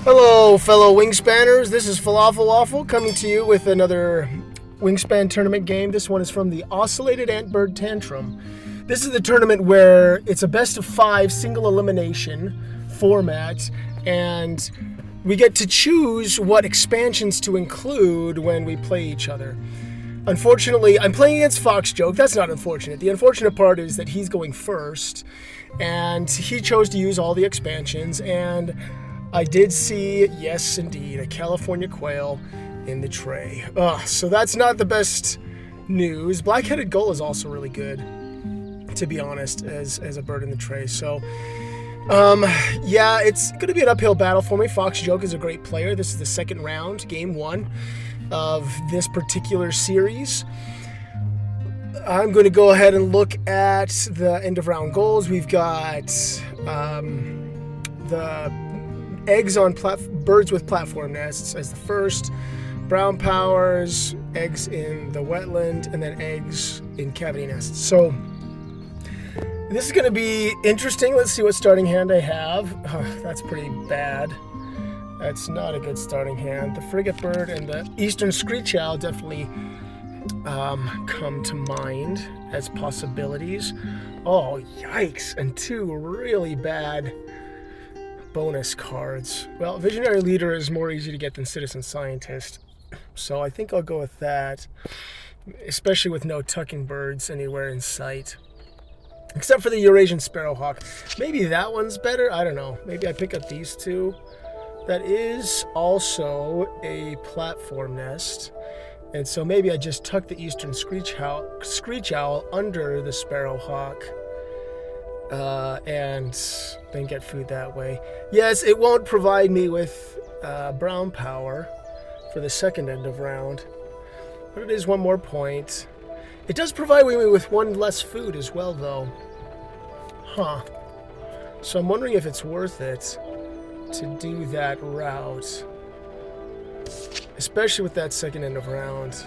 Hello, fellow wingspanners. This is Falafel Waffle coming to you with another wingspan tournament game. This one is from the Oscillated Antbird Tantrum. This is the tournament where it's a best of 5 single elimination format, and we get to choose what expansions to include when we play each other. Unfortunately, I'm playing against Fox Joke. That's not unfortunate. The unfortunate part is that he's going first, and he chose to use all the expansions, and I did see, yes indeed, a California quail in the tray. So that's not the best news. Black-headed gull is also really good, to be honest, as a bird in the tray. So, yeah, it's going to be an uphill battle for me. Fox Joke is a great player. This is the second round, game 1 of this particular series. I'm going to go ahead and look at the end of round goals. We've got the eggs on birds with platform nests as the first, brown powers, eggs in the wetland, and then eggs in cavity nests. So this is going to be interesting. Let's see what starting hand I have. That's pretty bad. That's not a good starting hand. The frigate bird and the eastern screech owl definitely come to mind as possibilities. Oh, yikes. And 2 really bad bonus cards. Well, Visionary Leader is more easy to get than Citizen Scientist, so I think I'll go with that, especially with no tucking birds anywhere in sight, except for the Eurasian Sparrowhawk. Maybe that one's better. I don't know. Maybe I pick up these 2. That is also a platform nest, and so maybe I just tuck the Eastern Screech Owl under the Sparrowhawk, and then get food that way. Yes, it won't provide me with brown power for the second end of round, but it is 1 more point. It does provide me with 1 less food as well, though. So I'm wondering if it's worth it to do that route, especially with that second end of round.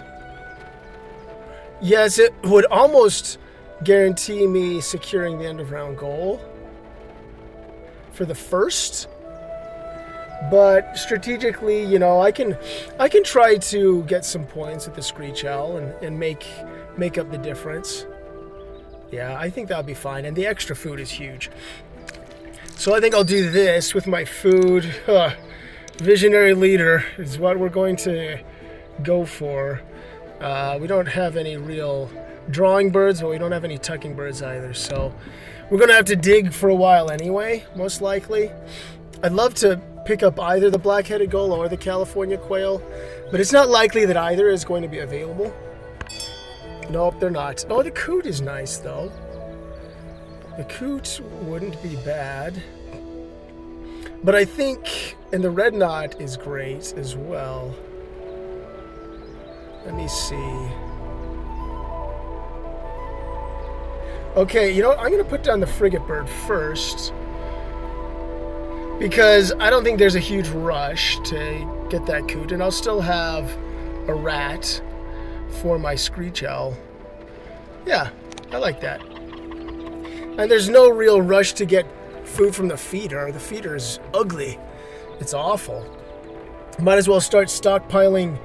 Yes, it would almost guarantee me securing the end of round goal for the first, but strategically, you know, I can try to get some points with the Screech Owl and make up the difference. Yeah, I think that'll be fine, and the extra food is huge. So I think I'll do this with my food. Visionary Leader is what we're going to go for. We don't have any real drawing birds, but we don't have any tucking birds either, so we're going to have to dig for a while anyway, most likely. I'd love to pick up either the black-headed gull or the California quail, but it's not likely that either is going to be available. Nope, they're not. Oh, the coot is nice, though. The coot wouldn't be bad. But I think, and the red knot is great as well. Let me see. Okay, you know what? I'm going to put down the frigate bird first, because I don't think there's a huge rush to get that coot, and I'll still have a rat for my screech owl. Yeah, I like that. And there's no real rush to get food from the feeder. The feeder is ugly. It's awful. Might as well start stockpiling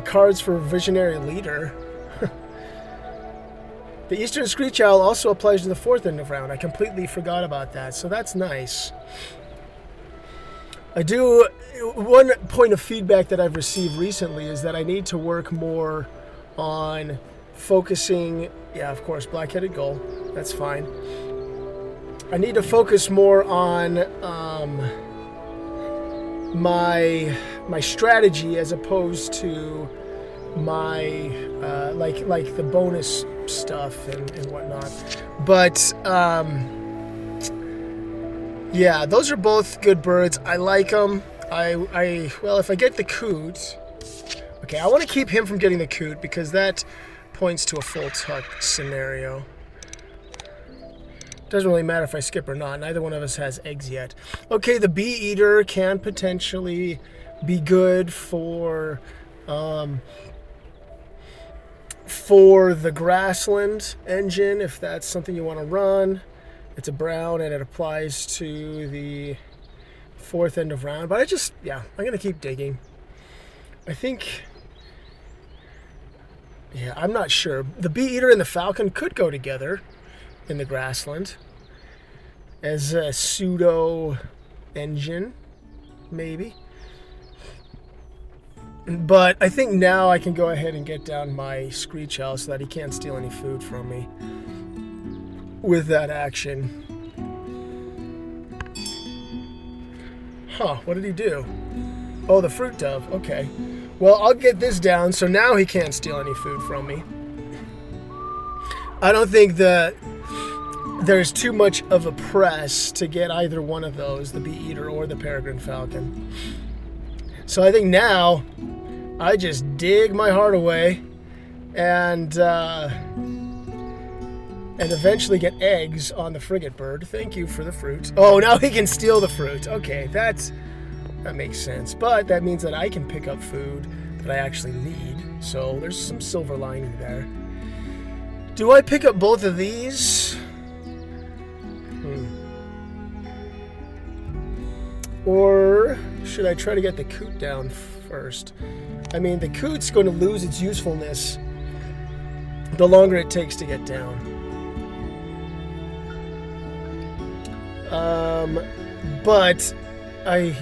cards for Visionary Leader. The Eastern Screech Owl also applies to the 4th end of round. I completely forgot about that, so that's nice. One point of feedback that I've received recently is that I need to work more on focusing, yeah, of course, black-headed gull, that's fine. I need to focus more on my strategy as opposed to my like the bonus stuff and whatnot. But yeah, those are both good birds. I like them. Well, if I get the coot, okay, I want to keep him from getting the coot because that points to a full tuck scenario. Doesn't really matter if I skip or not. Neither one of us has eggs yet. Okay, the bee eater can potentially be good for the grassland engine, if that's something you want to run. It's a brown and it applies to the 4th end of round. But I'm going to keep digging. I think, I'm not sure. The Bee-Eater and the Falcon could go together in the grassland as a pseudo engine, maybe. But I think now I can go ahead and get down my Screech Owl so that he can't steal any food from me with that action. What did he do? Oh, the Fruit Dove. Okay. Well, I'll get this down so now he can't steal any food from me. I don't think that there's too much of a press to get either one of those, the Bee-Eater or the Peregrine Falcon. So I think now I just dig my heart away and eventually get eggs on the frigate bird. Thank you for the fruit. Oh, now he can steal the fruit. Okay, that makes sense. But that means that I can pick up food that I actually need. So there's some silver lining there. Do I pick up both of these? Or should I try to get the coot down first? I mean, the coot's going to lose its usefulness the longer it takes to get down. But I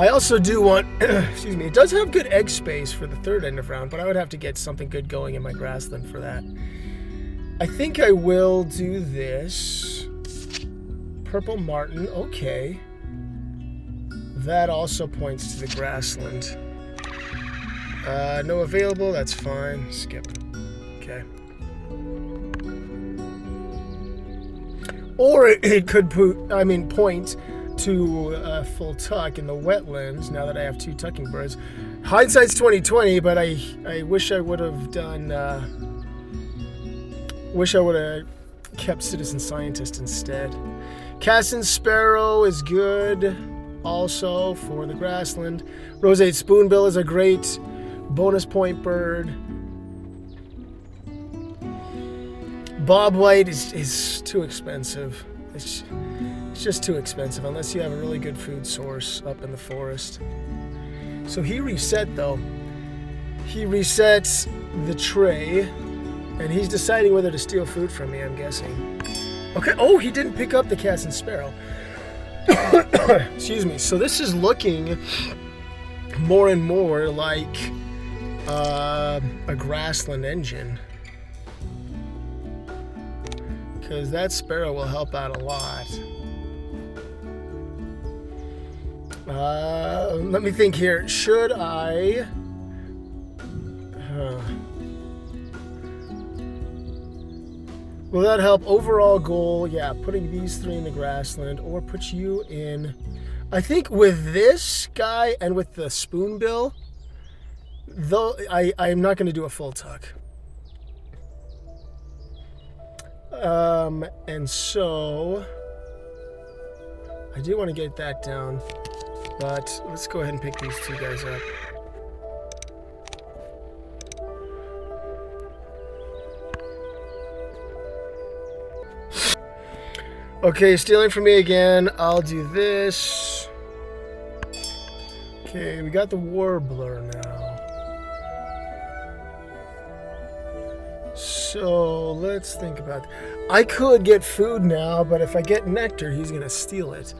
also do want, excuse me, it does have good egg space for the 3rd end of round, but I would have to get something good going in my grassland for that. I think I will do this. Purple Martin, okay. That also points to the grassland. No available, that's fine. Skip. Okay. Or it could point to a full tuck in the wetlands now that I have 2 tucking birds. Hindsight's 20/20, but I wish I would have done... Wish I would have kept Citizen Scientist instead. Cassin Sparrow is good also for the grassland. Roseate Spoonbill is a great bonus point bird. Bob White is too expensive. It's just too expensive unless you have a really good food source up in the forest. So he reset though. He resets the tray. And he's deciding whether to steal food from me, I'm guessing. Okay, oh, he didn't pick up the Cassin Sparrow. Excuse me. So this is looking more and more like a grassland engine. Because that Sparrow will help out a lot. Let me think here. Should I... Will that help? Overall goal, yeah, putting these 3 in the grassland or put you in... I think with this guy and with the Spoonbill, though, I'm not going to do a full tuck. And so... I do want to get that down, but let's go ahead and pick these 2 guys up. Okay, stealing from me again. I'll do this. Okay, we got the Warbler now. So let's think about... I could get food now, but if I get nectar, he's gonna steal it.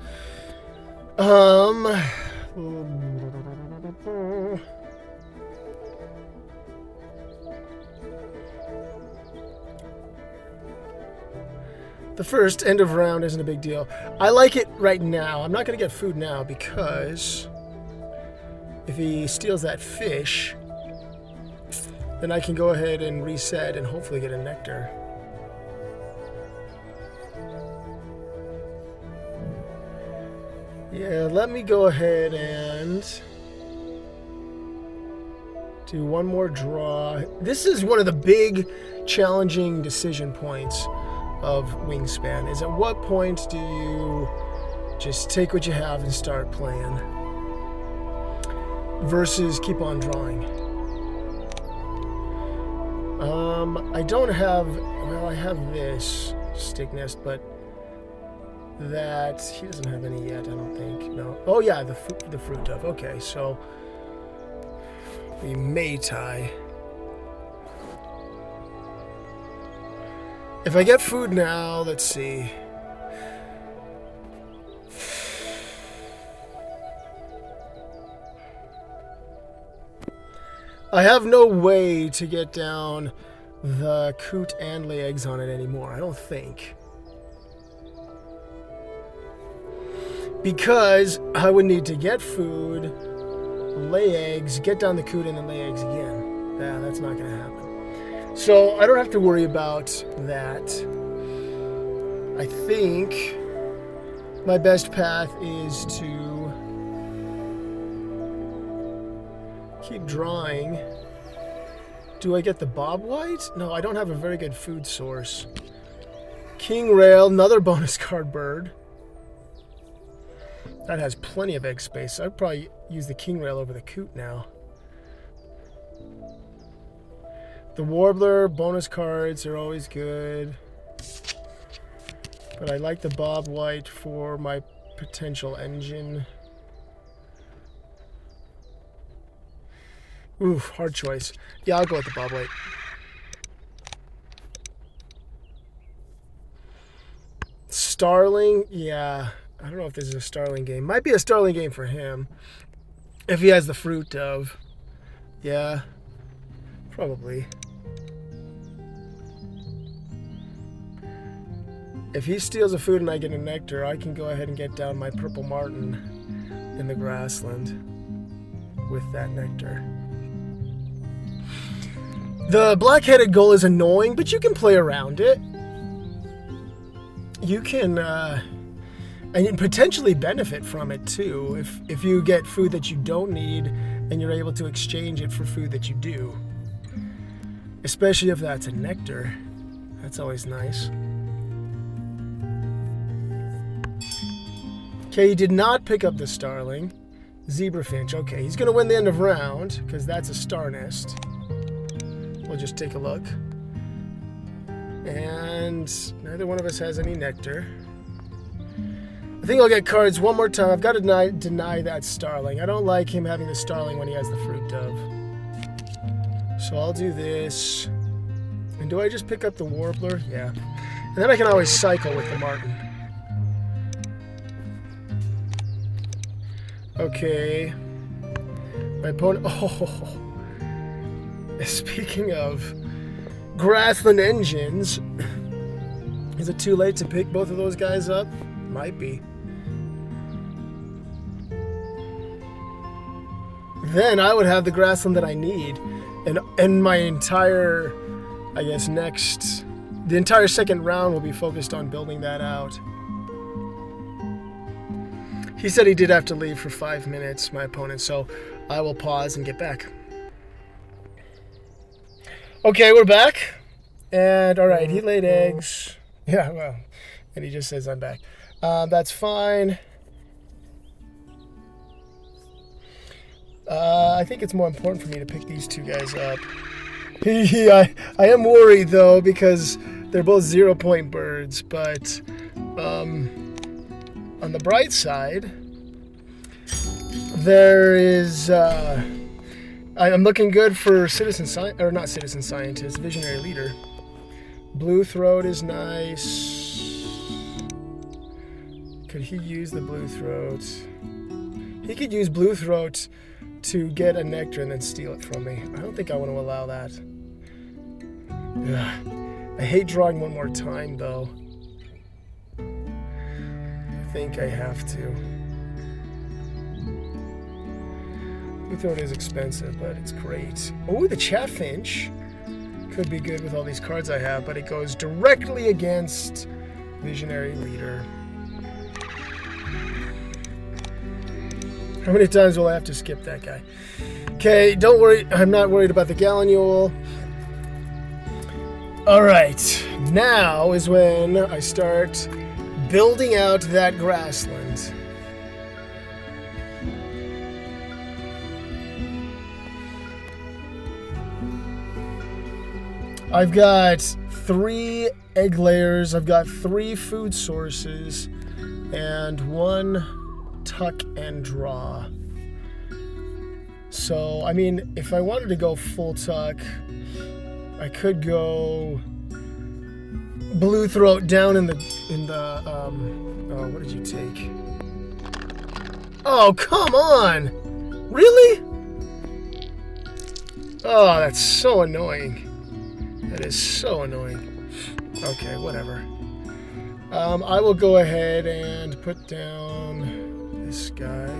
The first end of round isn't a big deal. I like it right now. I'm not going to get food now because if he steals that fish, then I can go ahead and reset and hopefully get a nectar. Yeah, let me go ahead and do one more draw. This is one of the big challenging decision points of Wingspan, is at what point do you just take what you have and start playing versus keep on drawing. I don't have, well, I have this, stick nest, but that he doesn't have any yet, I don't think. No. Oh yeah, the fruit dove. Okay, so we may tie. If I get food now, let's see. I have no way to get down the coot and lay eggs on it anymore, I don't think. Because I would need to get food, lay eggs, get down the coot, and then lay eggs again. Yeah, that's not going to happen. So I don't have to worry about that. I think my best path is to keep drawing. Do I get the bob white? No, I don't have a very good food source. King rail, another bonus card bird. That has plenty of egg space. I'd probably use the king rail over the coot now. The warbler, bonus cards are always good. But I like the bob white for my potential engine. Ooh, hard choice. Yeah, I'll go with the bob white. Starling, yeah. I don't know if this is a starling game. Might be a starling game for him. If he has the fruit dove. Yeah, probably. If he steals a food and I get a nectar, I can go ahead and get down my purple martin in the grassland with that nectar. The black-headed gull is annoying, but you can play around it. You can, and you potentially benefit from it too, if you get food that you don't need and you're able to exchange it for food that you do. Especially if that's a nectar. That's always nice. Okay, he did not pick up the starling. Zebrafinch, okay, he's going to win the end of round because that's a star nest. We'll just take a look. And neither one of us has any nectar. I think I'll get cards one more time. I've got to deny that starling. I don't like him having the starling when he has the fruit dove. So I'll do this. And do I just pick up the warbler? Yeah. And then I can always cycle with the martin. Okay. My opponent... Oh. Speaking of grassland engines, is it too late to pick both of those guys up? Might be. Then I would have the grassland that I need, and my entire, I guess, the entire second round will be focused on building that out. He said he did have to leave for 5 minutes, my opponent, so I will pause and get back. Okay, we're back. And all right, he laid eggs. Yeah, well, and he just says I'm back. That's fine. I think it's more important for me to pick these two guys up. I am worried though because they're both 0-point birds, but on the bright side, there is. I'm looking good for not citizen scientist, visionary leader. Blue throat is nice. Could he use the blue throat? He could use blue throat to get a nectar and then steal it from me. I don't think I want to allow that. Ugh. I hate drawing one more time though. I think I have to. Blue throat is expensive, but it's great. Oh, the chaffinch could be good with all these cards I have, but it goes directly against visionary leader. How many times will I have to skip that guy? Okay, don't worry. I'm not worried about the gallinule. All right, now is when I start building out that grassland. I've got 3 egg layers. I've got 3 food sources and 1 tuck and draw. So, I mean, if I wanted to go full tuck, I could go blue throat down in the oh, what did you take? Oh, come on! Really? Oh, that's so annoying. That is so annoying. Okay, whatever. I will go ahead and put down this guy.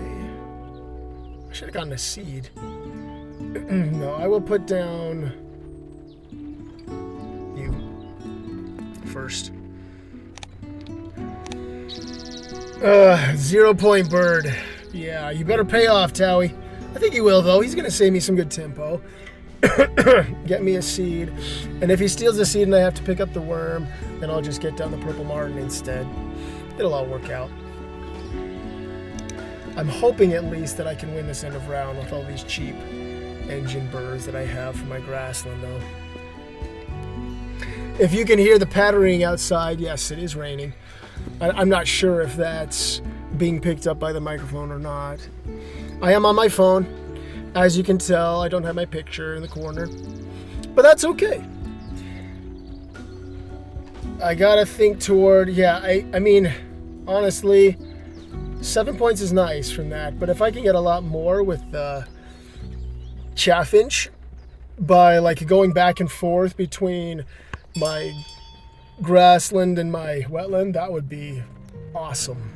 I should have gotten a seed. No, I will put down you first. 0-point bird. Yeah, you better pay off, Towie. I think he will, though. He's going to save me some good tempo. Get me a seed. And if he steals the seed and I have to pick up the worm, then I'll just get down the purple martin instead. It'll all work out. I'm hoping at least that I can win this end of round with all these cheap engine birds that I have for my grassland, though. If you can hear the pattering outside, yes, it is raining. I'm not sure if that's being picked up by the microphone or not. I am on my phone. As you can tell, I don't have my picture in the corner. But that's okay. I gotta think toward, yeah, I mean, honestly, 7 points is nice from that. But if I can get a lot more with the chaffinch by like going back and forth between my grassland and my wetland, that would be awesome.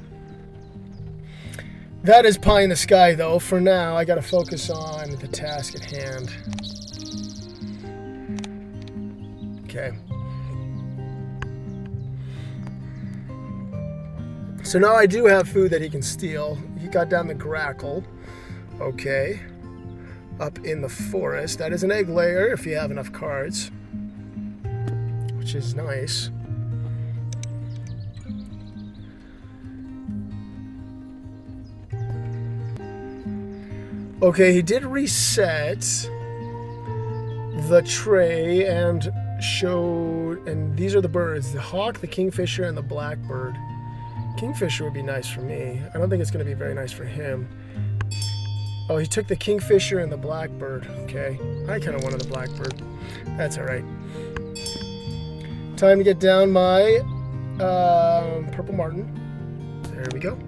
That is pie in the sky, though. For now, I gotta focus on the task at hand. Okay. So now I do have food that he can steal. He got down the grackle. Okay. Up in the forest. That is an egg layer if you have enough cards. Which is nice. Okay, he did reset the tray and showed, and these are the birds, the hawk, the kingfisher, and the blackbird. Kingfisher would be nice for me. I don't think it's going to be very nice for him. Oh, he took the kingfisher and the blackbird. Okay, I kind of wanted the blackbird. That's all right. Time to get down my purple martin. There we go.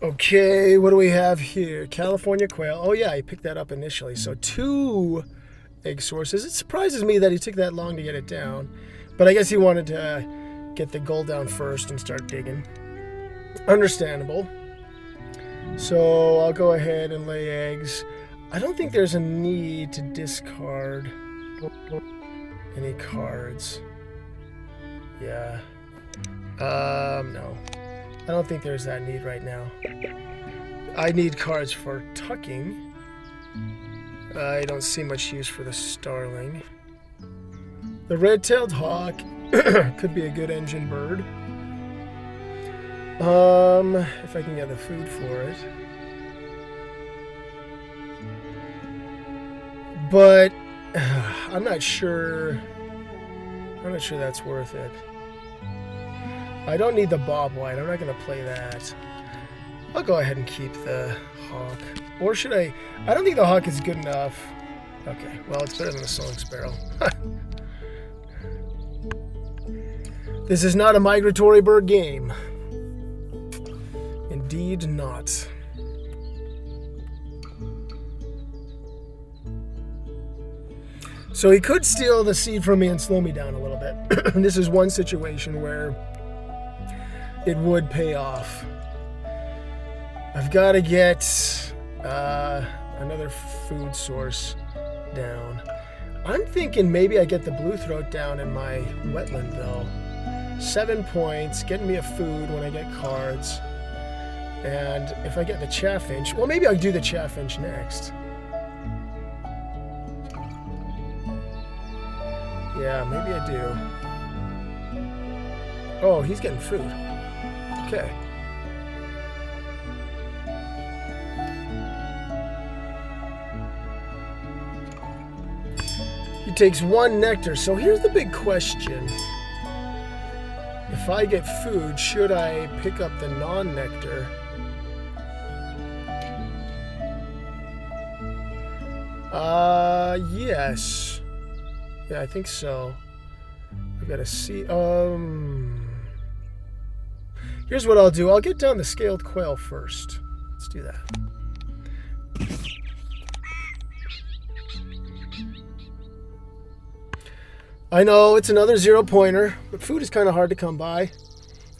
Okay, what do we have here? California quail. Oh yeah, he picked that up initially. So 2 egg sources. It surprises me that he took that long to get it down. But I guess he wanted to get the gold down first and start digging. Understandable. So I'll go ahead and lay eggs. I don't think there's a need to discard any cards. Yeah. No. I don't think there's that need right now. I need cards for tucking. I don't see much use for the starling. The red-tailed hawk could be a good engine bird. If I can get the food for it. But I'm not sure that's worth it. I don't need the bob white. I'm not going to play that. I'll go ahead and keep the hawk. Or should I? I don't think the hawk is good enough. Okay, well, it's better than the song sparrow. This is not a migratory bird game. Indeed not. So he could steal the seed from me and slow me down a little bit. This is one situation where it would pay off. I've got to get another food source down. I'm thinking maybe I get the blue throat down in my wetland, though. 7 points, getting me a food when I get cards. And if I get the chaffinch, well, maybe I'll do the chaffinch next. Yeah, maybe I do. Oh, he's getting food. Okay. He takes 1 nectar. So here's the big question. If I get food, should I pick up the non-nectar? Yes. Yeah, I think so. I've got to see. Here's what I'll do. I'll get down the scaled quail first. Let's do that. I know it's another 0-pointer, but food is kind of hard to come by.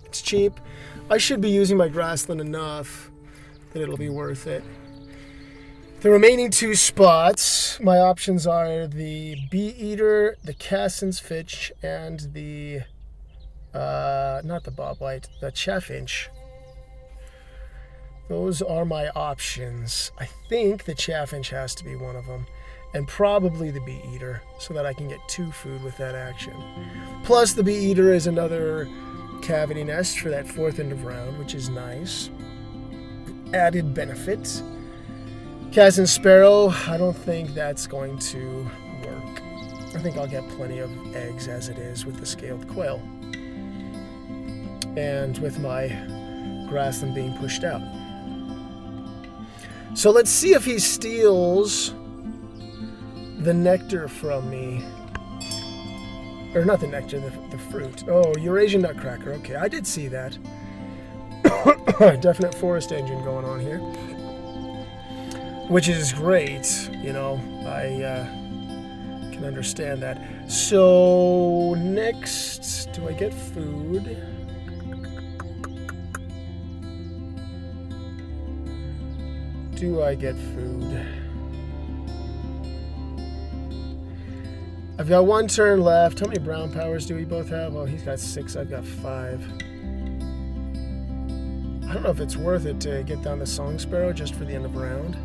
It's cheap. I should be using my grassland enough that it'll be worth it. The remaining 2 spots, my options are the bee eater, the Cassin's Fitch, and the, not the bobwhite, the chaffinch. Those are my options. I think the chaffinch has to be one of them, and probably the bee eater, so that I can get 2 food with that action. Plus, the bee eater is another cavity nest for that 4th end of round, which is nice. Added benefit. Cassin Sparrow, I don't think that's going to work. I think I'll get plenty of eggs as it is with the scaled quail. And with my grassland being pushed out. So let's see if he steals the nectar from me. Or not the nectar, the fruit. Oh, Eurasian Nutcracker. Okay, I did see that. Definite forest engine going on here. Which is great, you know, I can understand that. So, next, do I get food? Do I get food? I've got 1 turn left. How many brown powers do we both have? Oh, he's got 6, I've got 5. I don't know if it's worth it to get down the Song Sparrow just for the end of round.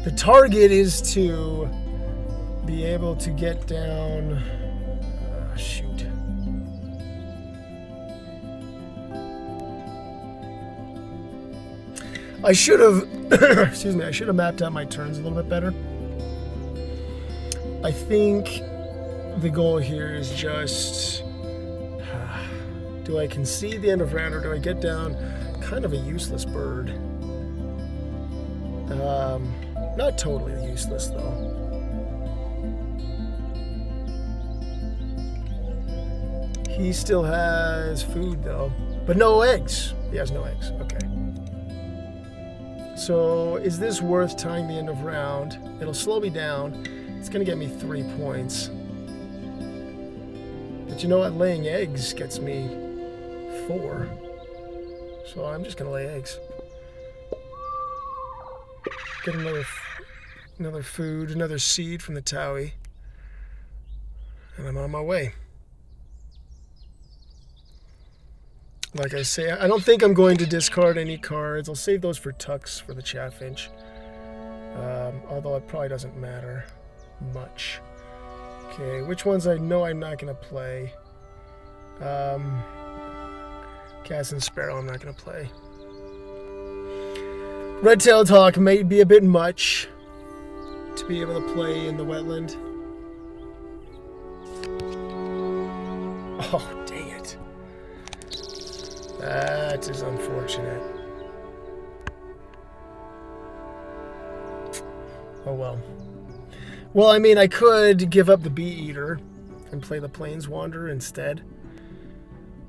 The target is to be able to get down. Shoot. I should have. Excuse me. I should have mapped out my turns a little bit better. I think the goal here is just. Do I concede the end of round, or do I get down kind of a useless bird? Not totally useless, though. He still has food, though. But no eggs. He has no eggs. Okay. So, is this worth tying the end of round? It'll slow me down. It's going to get me 3 points. But you know what? Laying eggs gets me 4. So, I'm just going to lay eggs. Get another food, another seed from the Towie, and I'm on my way. Like I say, I don't think I'm going to discard any cards. I'll save those for tucks for the chaffinch, although it probably doesn't matter much. Okay, which ones I know I'm not going to play? Cassin Sparrow I'm not going to play. Red-tailed hawk may be a bit much to be able to play in the wetland. Oh, dang it. That is unfortunate. Oh well. Well, I mean, I could give up the bee eater and play the plains wanderer instead.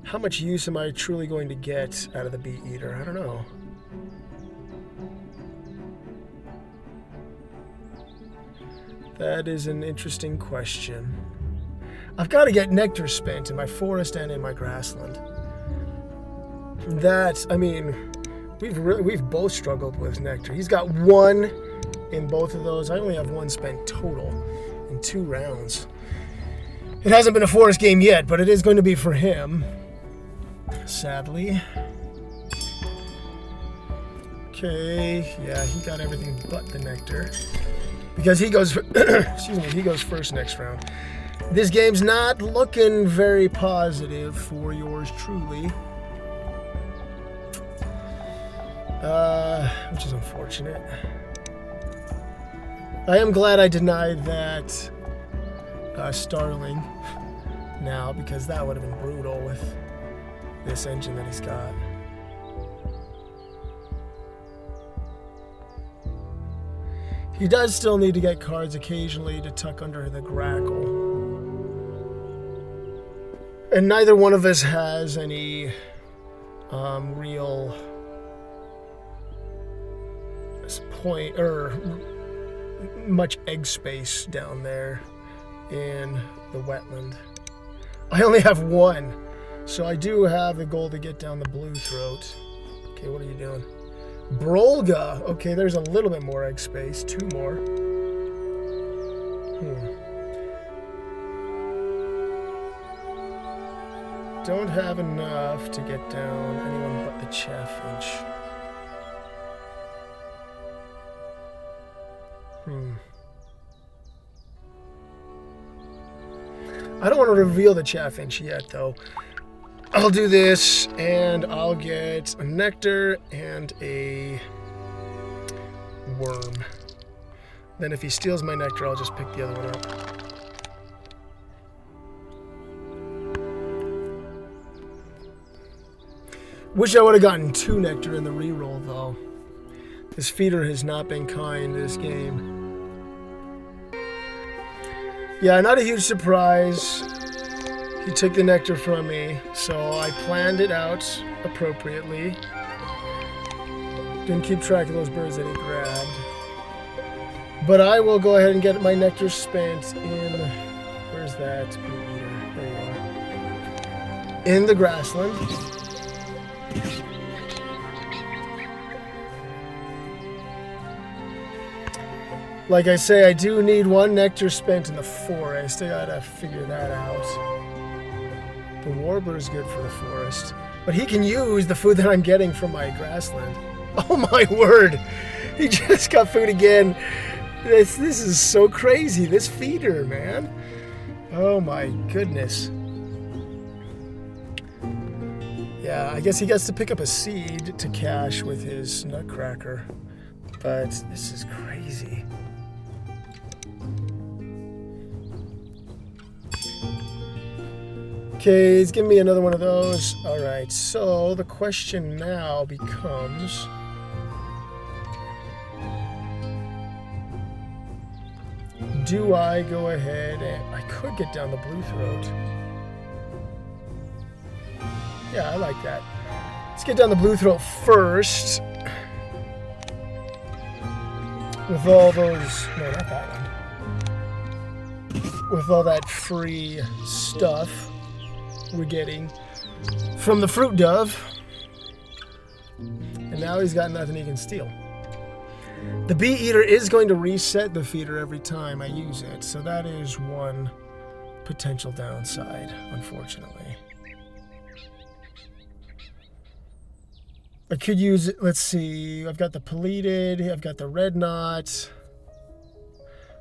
How much use am I truly going to get out of the bee eater? I don't know. That is an interesting question. I've got to get nectar spent in my forest and in my grassland. That, I mean, we've both struggled with nectar. He's got 1 in both of those. I only have 1 spent total in 2 rounds. It hasn't been a forest game yet, but it is going to be for him. Sadly. Okay, yeah, he got everything but the nectar. Because he goes, excuse me, he goes first next round. This game's not looking very positive for yours truly. Which is unfortunate. I am glad I denied that Starling now, because that would have been brutal with this engine that he's got. He does still need to get cards occasionally to tuck under the grackle. And neither one of us has any real point or much egg space down there in the wetland. I only have one, so I do have the goal to get down the blue throat. Okay, what are you doing? Brolga. Okay, there's a little bit more egg space. 2 more. Don't have enough to get down anyone but the chaffinch. I don't want to reveal the chaffinch yet, though. I'll do this, and I'll get a nectar and a worm. Then if he steals my nectar, I'll just pick the other one up. Wish I would have gotten 2 nectar in the reroll, though. This feeder has not been kind this game. Yeah, not a huge surprise. He took the nectar from me, so I planned it out appropriately. Didn't keep track of those birds that he grabbed. But I will go ahead and get my nectar spent in... Where's that bee eater? There you are. In the grassland. Like I say, I do need 1 nectar spent in the forest. I gotta figure that out. The warbler is good for the forest, but he can use the food that I'm getting from my grassland. Oh my word! He just got food again. This is so crazy. This feeder, man. Oh my goodness. Yeah, I guess he gets to pick up a seed to cache with his nutcracker, but this is crazy. Okay, he's giving me another one of those. Alright, so the question now becomes... do I go ahead and... I could get down the blue throat. Yeah, I like that. Let's get down the blue throat first. With all those... No, not that one. With all that free stuff we're getting from the fruit dove, and now he's got nothing he can steal. The bee eater is going to reset the feeder every time I use it, so that is one potential downside, unfortunately. I could use it. Let's see, I've got the paleated, I've got the red knot.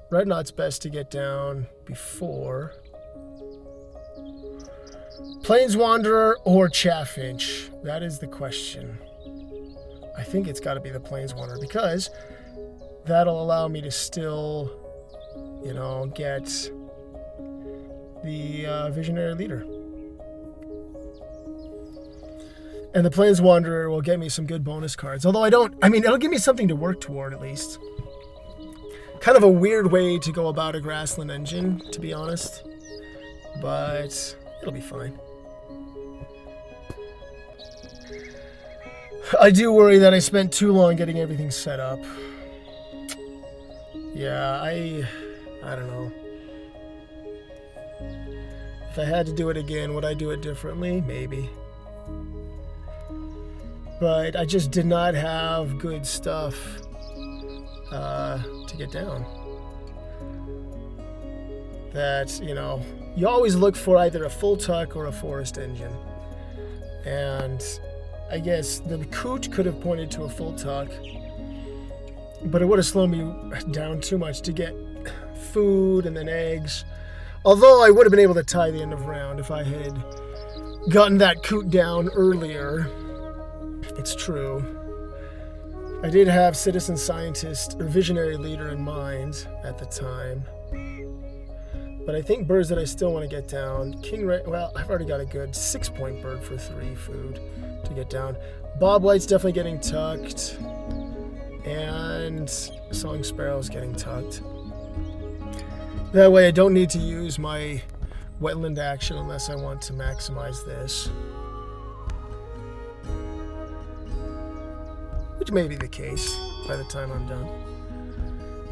Red knot's best to get down before. Plains Wanderer or Chaffinch? That is the question. I think it's got to be the Plains Wanderer, because that'll allow me to still, you know, get the Visionary Leader. And the Plains Wanderer will get me some good bonus cards. Although it'll give me something to work toward at least. Kind of a weird way to go about a grassland engine, to be honest. But it'll be fine. I do worry that I spent too long getting everything set up. Yeah, I don't know. If I had to do it again, would I do it differently? Maybe. But I just did not have good stuff to get down. That, you know, you always look for either a full tuck or a forest engine. And I guess the coot could have pointed to a full tuck, but it would have slowed me down too much to get food and then eggs. Although I would have been able to tie the end of round if I had gotten that coot down earlier. It's true. I did have citizen scientist or visionary leader in mind at the time. But I think birds that I still want to get down. Well, I've already got a good 6-point bird for 3 food to get down. Bob White's definitely getting tucked. And Song Sparrow's getting tucked. That way I don't need to use my wetland action unless I want to maximize this. Which may be the case by the time I'm done.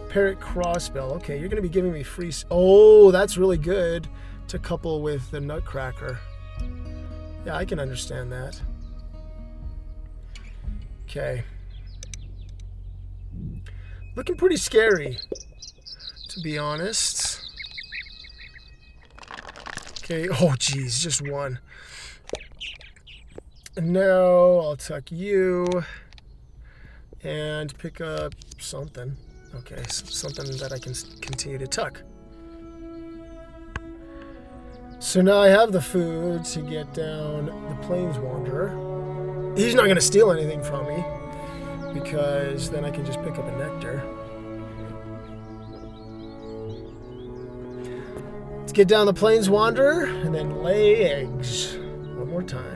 Parrot Crossbill. Okay, you're going to be giving me free... Oh, that's really good to couple with the Nutcracker. Yeah, I can understand that. Okay. Looking pretty scary, to be honest. Okay, oh geez, just one. And now I'll tuck you and pick up something. Okay, something that I can continue to tuck. So now I have the food to get down the Plains Wanderer. He's not going to steal anything from me, because then I can just pick up a nectar. Let's get down the Plains Wanderer and then lay eggs one more time.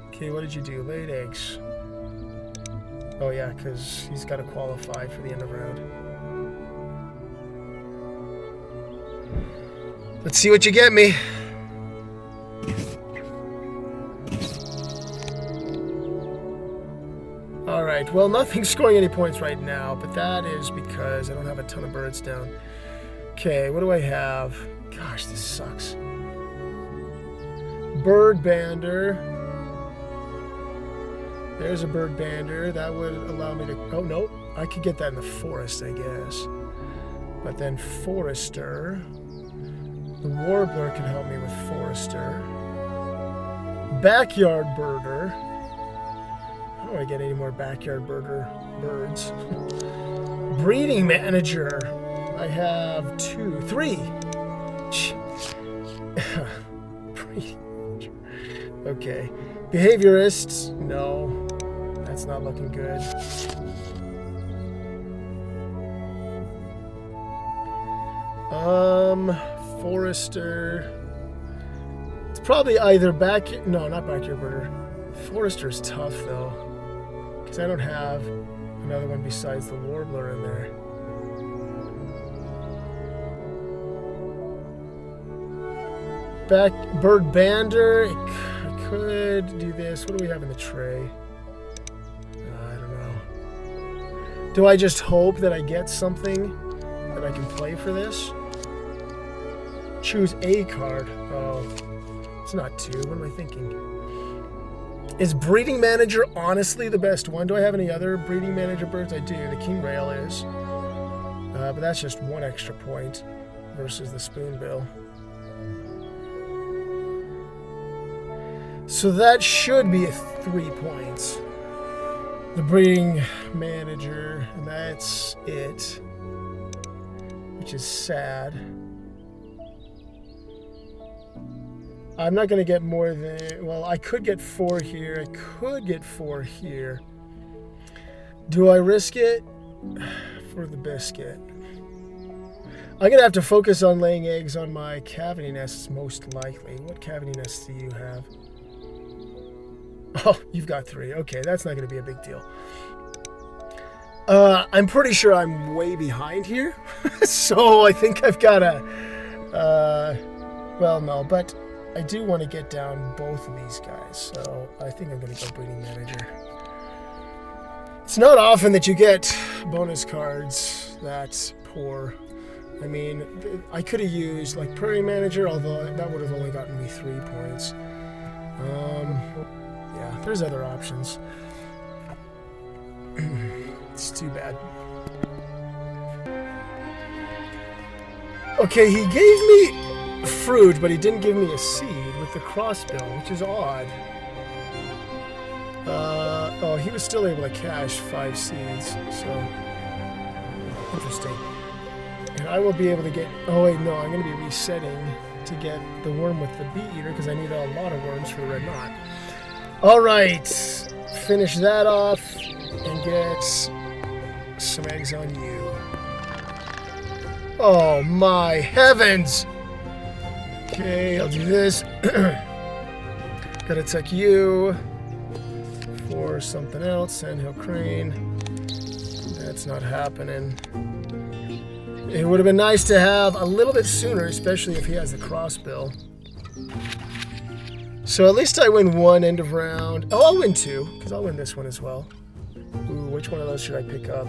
Okay, what did you do? Laid eggs. Oh yeah, because he's got to qualify for the end of round. Let's see what you get me. Alright, well, nothing's scoring any points right now, but that is because I don't have a ton of birds down. Okay, what do I have? Gosh, this sucks. Bird Bander. There's a Bird Bander. That would allow me to... Oh, no. I could get that in the forest, I guess. But then Forester. The Warbler can help me with Forester. Backyard Birder. How do I get any more Backyard Birder birds? Breeding Manager. I have 2, 3. Breeding Manager. Okay. Behaviorists. No. That's not looking good. Forester. It's probably either no, not Backyard Birder. Forester's tough though, because I don't have another one besides the Warbler in there. Bird Bander. I could do this. What do we have in the tray? I don't know. Do I just hope that I get something that I can play for this? Choose a card. Oh, it's not 2. What am I thinking? Is Breeding Manager honestly the best one? Do I have any other Breeding Manager birds? I do. The King Rail is. But that's just 1 extra point versus the Spoonbill. So that should be 3 points. The Breeding Manager, and that's it. Which is sad. I'm not going to get more than... Well, I could get 4 here. I could get 4 here. Do I risk it? For the biscuit. I'm going to have to focus on laying eggs on my cavity nests, most likely. What cavity nests do you have? Oh, you've got 3. Okay, that's not going to be a big deal. I'm pretty sure I'm way behind here. So I think I've got to... well, no, but I do want to get down both of these guys. So I think I'm going to go Breeding Manager. It's not often that you get bonus cards that poor. I mean, I could have used like Prairie Manager, although that would have only gotten me 3 points. Yeah, there's other options. It's too bad. Okay, he gave me fruit, but he didn't give me a seed with the crossbill, which is odd. Oh, he was still able to cash 5 seeds, so interesting. And I will be able to get... Oh wait, no, I'm going to be resetting to get the worm with the bee eater because I need a lot of worms for the red knot. All right, finish that off and get some eggs on you. Oh my heavens! Okay, I'll do this. Gotta check you for something else. Sandhill Crane. That's not happening. It would have been nice to have a little bit sooner, especially if he has the crossbill. So at least I win one end of round. Oh, I'll win two, because I'll win this one as well. Ooh, which one of those should I pick up?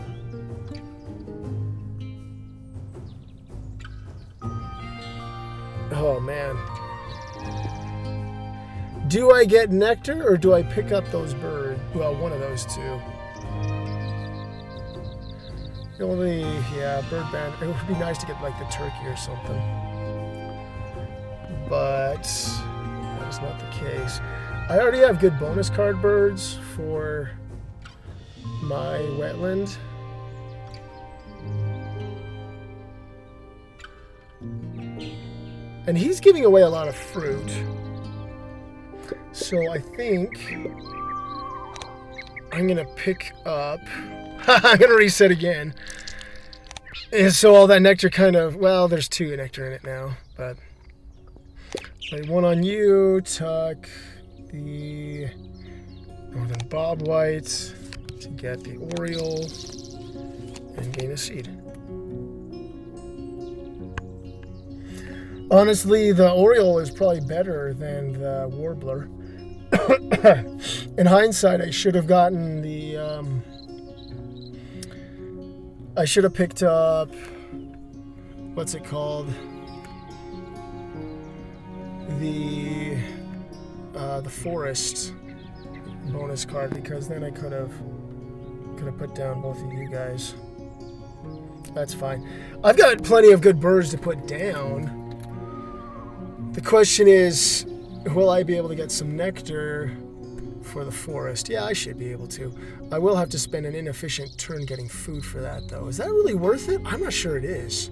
Oh, man. Do I get nectar, or do I pick up those birds? Well, one of those two. Only, yeah, bird band. It would be nice to get, like, the turkey or something. But that is not the case. I already have good bonus card birds for my wetland. And he's giving away a lot of fruit. So I think I'm going to pick up... I'm going to reset again. And so all that nectar kind of... Well, there's 2 nectar in it now. But play one on you. Tuck the northern bobwhite to get the oriole. And gain a seed. Honestly, the oriole is probably better than the warbler. In hindsight, I should have gotten the... I should have picked up... What's it called? The forest bonus card, because then I could have put down both of you guys. That's fine. I've got plenty of good birds to put down. The question is, will I be able to get some nectar for the forest? Yeah, I should be able to. I will have to spend an inefficient turn getting food for that, though. Is that really worth it? I'm not sure it is.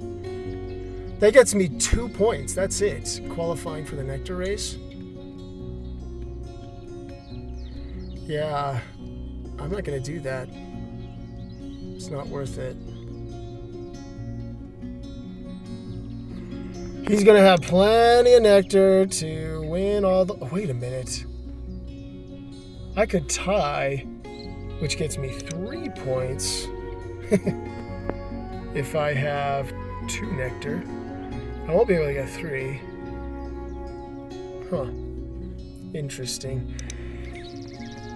That gets me 2 points. That's it. Qualifying for the nectar race. Yeah, I'm not going to do that. It's not worth it. He's going to have plenty of nectar to win all the... Oh, wait a minute. I could tie, which gets me 3 points. If I have 2 nectar. I won't be able to get 3. Huh. Interesting.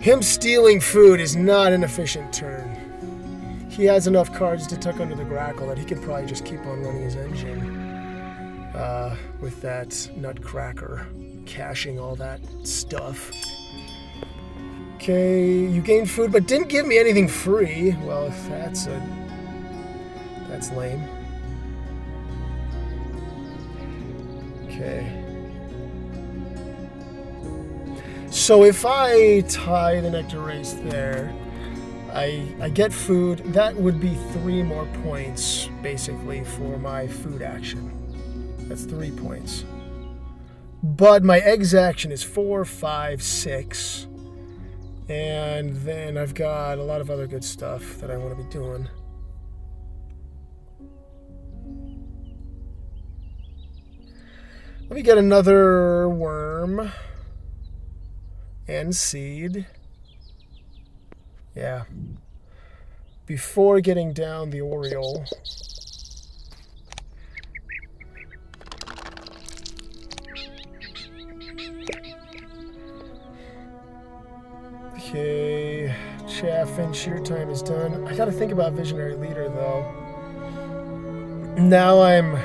Him stealing food is not an efficient turn. He has enough cards to tuck under the grackle that he can probably just keep on running his engine. With that nutcracker, caching all that stuff. Okay, you gained food, but didn't give me anything free. Well, that's lame. Okay. So if I tie the nectar race there, I get food. That would be 3 more points, basically, for my food action. That's 3 points. But my eggs action is 4, 5, 6. And then I've got a lot of other good stuff that I want to be doing. Let me get another worm. And seed. Yeah. Before getting down the oriole. Okay, Chaffinch, your time is done. I gotta think about Visionary Leader, though. Now I'm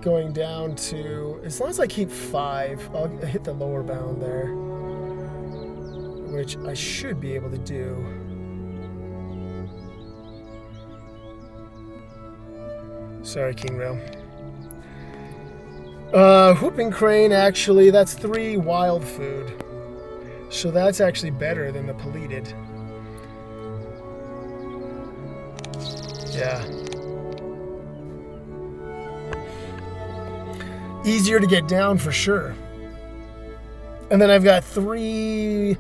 going down to... As long as I keep 5, I'll hit the lower bound there. Which I should be able to do. Sorry, King Rail. Whooping Crane, actually, that's 3 wild food. So that's actually better than the Peleated. Yeah. Easier to get down for sure. And then I've got 3.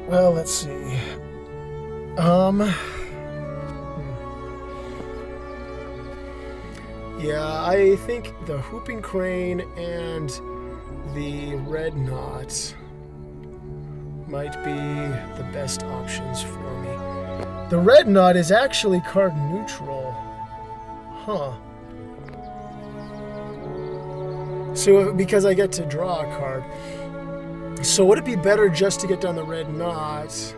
Well, let's see. Yeah, I think the Whooping Crane and the Red Knot might be the best options for me. The Red Knot is actually card neutral. Huh. So, because I get to draw a card. So would it be better just to get down the Red Knot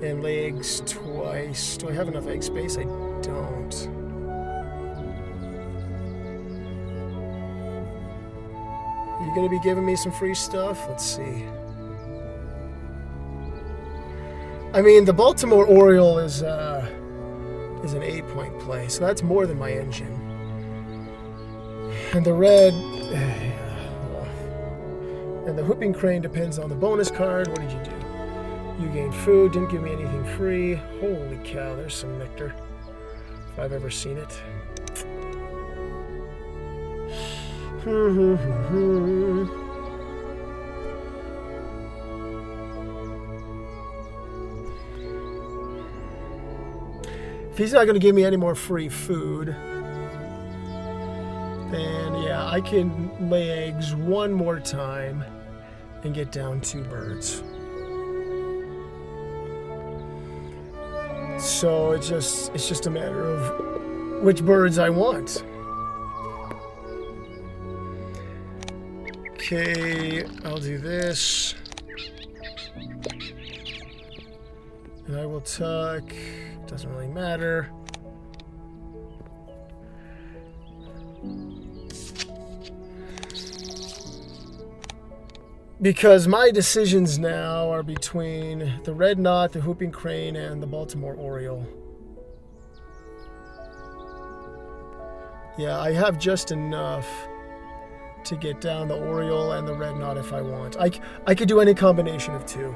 and lay eggs twice? Do I have enough egg space? I don't. You gonna be giving me some free stuff? Let's see. I mean, the Baltimore Oriole is an 8-point play, so that's more than my engine. And the red, and the Whooping Crane depends on the bonus card. What did you do? You gained food, didn't give me anything free. Holy cow, there's some nectar, if I've ever seen it. If he's not going to give me any more free food, then yeah, I can lay eggs one more time and get down 2 birds. So it's just a matter of which birds I want. Okay, I'll do this. And I will tuck. Doesn't really matter. Because my decisions now are between the Red Knot, the Whooping Crane, and the Baltimore Oriole. Yeah, I have just enough to get down the Oriole and the Red Knot if I want. I could do any combination of 2.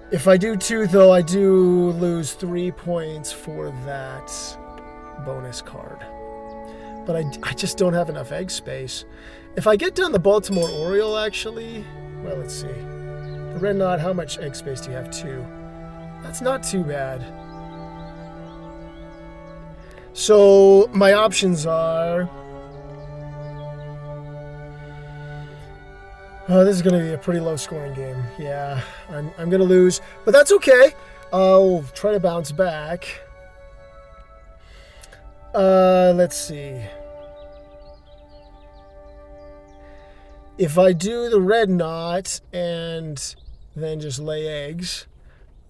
If I do 2, though, I do lose 3 points for that bonus card. But I just don't have enough egg space. If I get down the Baltimore Oriole, actually, well, let's see. The Red Knot, how much egg space do you have? 2. That's not too bad. So my options are... Oh, this is going to be a pretty low-scoring game. Yeah, I'm going to lose, but that's okay. I'll try to bounce back. Let's see. If I do the Red Knot and then just lay eggs,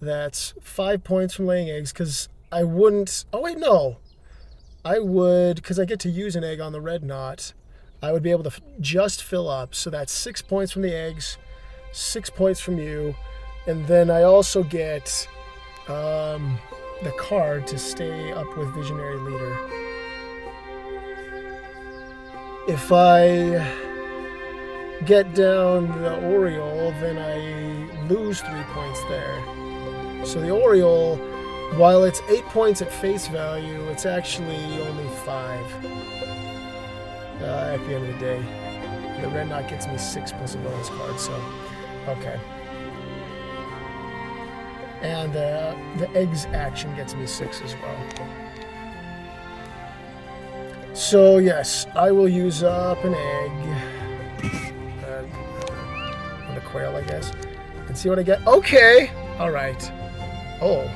that's 5 points from laying eggs, because I wouldn't... Oh, wait, no. I would, because I get to use an egg on the Red Knot, I would be able to just fill up. So that's 6 points from the eggs, 6 points from you, and then I also get the card to stay up with Visionary Leader. If I get down the Oriole, then I lose 3 points there. So the Oriole, while it's 8 points at face value, it's actually only 5. At the end of the day, the Red Knot gets me 6 plus a bonus card, so okay. And the eggs action gets me 6 as well. So yes, I will use up an egg and a quail, I guess, and see what I get. Okay, all right. Oh,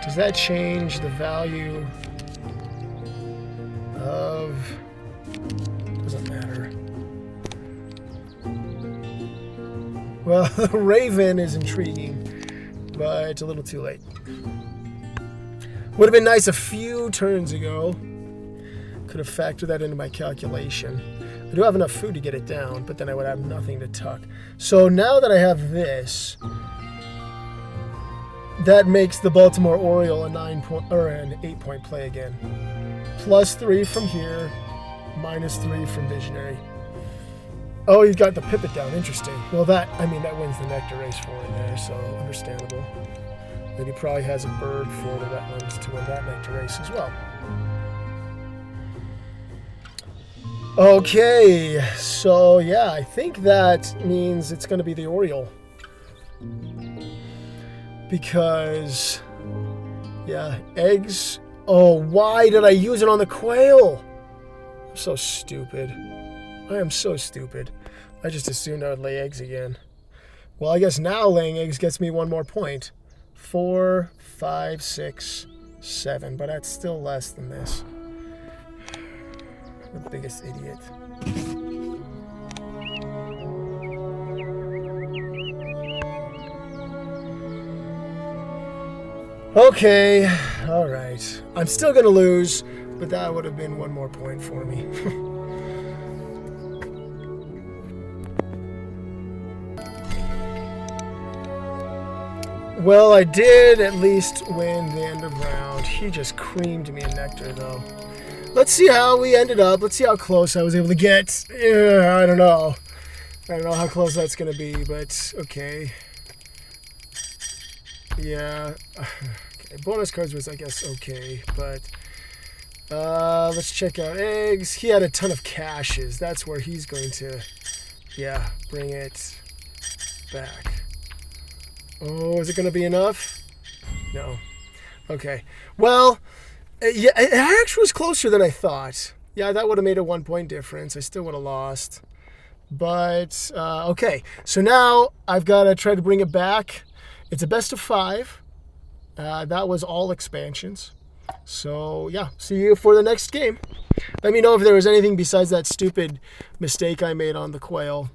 does that change the value of? Doesn't matter. Well, the Raven is intriguing, but it's a little too late. Would have been nice a few turns ago. Could have factored that into my calculation. I do have enough food to get it down, but then I would have nothing to tuck. So now that I have this, that makes the Baltimore Oriole an 8-point play again. Plus 3 from here. Minus 3 from Visionary. Oh, you got the Pipit down. Interesting. Well, that wins the nectar race for him there, so understandable. Then he probably has a bird for the wetlands to win that nectar race as well. Okay, so yeah, I think that means it's going to be the Oriole. Because, yeah, eggs. Oh, why did I use it on the quail? I'm so stupid. I am so stupid. I just assumed I would lay eggs again. Well, I guess now laying eggs gets me one more point. 4, 5, 6, 7, but that's still less than this. The biggest idiot. Okay, all right. I'm still going to lose, but that would have been one more point for me. Well, I did at least win the end of round. He just creamed me in nectar, though. Let's see how we ended up. Let's see how close I was able to get. I don't know. I don't know how close that's going to be, but okay. Yeah. Okay. Bonus cards was, I guess, okay, but let's check out eggs. He had a ton of caches. That's where he's going to, yeah, bring it back. Oh, is it going to be enough? No. Okay. Well, yeah, it actually was closer than I thought. Yeah, that would have made a 1 point difference. I still would have lost. But, okay. So now I've got to try to bring it back. It's a best of 5. That was all expansions. So, yeah, see you for the next game. Let me know if there was anything besides that stupid mistake I made on the quail.